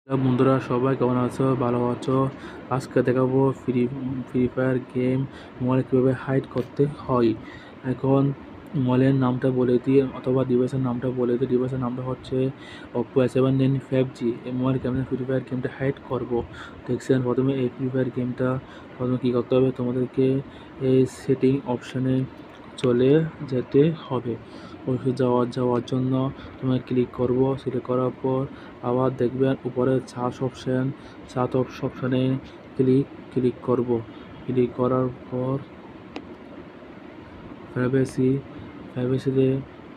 Hello বন্ধুরা, সবাই কেমন আছো? ভালো আছো? আজকে দেখাবো ফ্রি ফায়ার গেম মোবাইলে কীভাবে হাইড করতে হয়। এখন মোবাইলের নামটা বলে দিই অথবা ডিভাইসের নামটা বলে দিই। ডিভাইসের নামটা হচ্ছে Oppo A7 5G। এই মোবাইল কেমন ফ্রি ফায়ার গেমটা হাইড করবো দেখছেন। প্রথমে এই ফ্রি ফায়ার গেমটা কী করতে হবে, তোমাদেরকে এই সেটিং অপশানে চলে যেতে হবে। ওই যাওয়ার জন্য তোমায় ক্লিক করব। সিলেক্ট করার পর আবার দেখবেন উপরে সার্চ অপশানে ক্লিক করব। ক্লিক করার পর প্রাইভেসিতে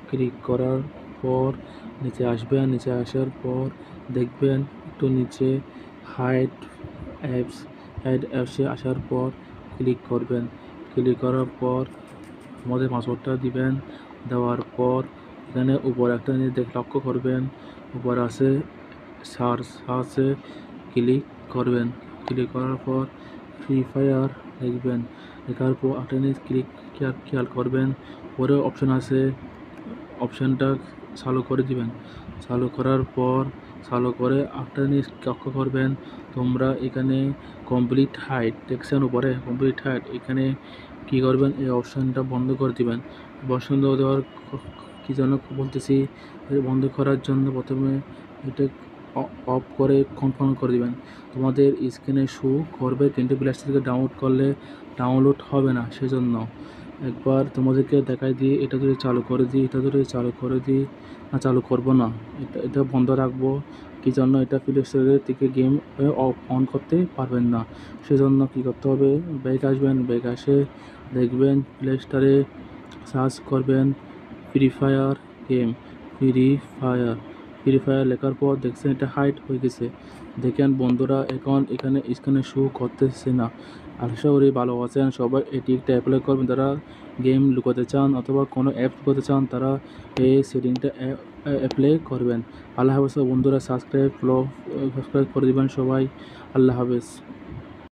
ক্লিক করার পর নিচে আসবেন। নিচে আসার পর দেখবেন একটু নিচে হাইড অ্যাপসে আসার পর ক্লিক করবেন। ক্লিক করার পর আমাদের পাসওয়ার্ডটা দিবেন। দেওয়ার পর এখানে উপর একটা জিনিস লক্ষ্য করবেন, উপর আছে সার্চে ক্লিক করবেন। ক্লিক করার পর ফ্রি ফায়ার লিখবেন। লেখার পর একটা জিনিস খেয়াল করবেন, পরে অপশান আছে, অপশানটা চালু করে দিবেন। চালু করার পর চালু করে একটা জিনিস লক্ষ্য করবেন, তোমরা এখানে কমপ্লিট হাইড দেখছেন উপরে কমপ্লিট হাইড, এখানে কী করবেন, এই অপশানটা বন্ধ করে দিবেন। বন্ধ দেওয়ার কী জন্য বলতেছি, বন্ধ করার জন্য প্রথমে এটা অফ করে কনফার্ম করে দিবেন। তোমাদের স্ক্রিনে শো করবে কিন্তু প্লে স্টোর থেকে ডাউনলোড করলে ডাউনলোড হবে না। সেজন্য একবার তোমাদেরকে দেখাই দিই। এটা যদি চালু করে দিই না, চালু করব না, এটা বন্ধ রাখবো। কী জন্য, এটা প্লে স্টোরের থেকে গেম অন করতে পারবেন না। সেজন্য কী করতে হবে, ব্যাক আসবেন। ব্যাক আসে দেখবেন প্লে স্টোরে সার্চ করবেন free fire game. Free fire লেখার পর দেখছেন এটা হাইড হয়ে গেছে। দেখেন বন্ধুরা, এখন এখানে স্ক্রিনে শো করতেছে না। আশা করি ভালো আছেন সবাই। এটি একটা অ্যাপ্লাই করবেন, যারা গেম লুকাতে চান অথবা কোনো অ্যাপ লুকাতে চান, তারা এই সেটিংটা অ্যাপ্লাই করবেন। আল্লাহ হাফেজ বন্ধুরা, সাবস্ক্রাইব করে দেবেন সবাই। আল্লাহ হাফেজ।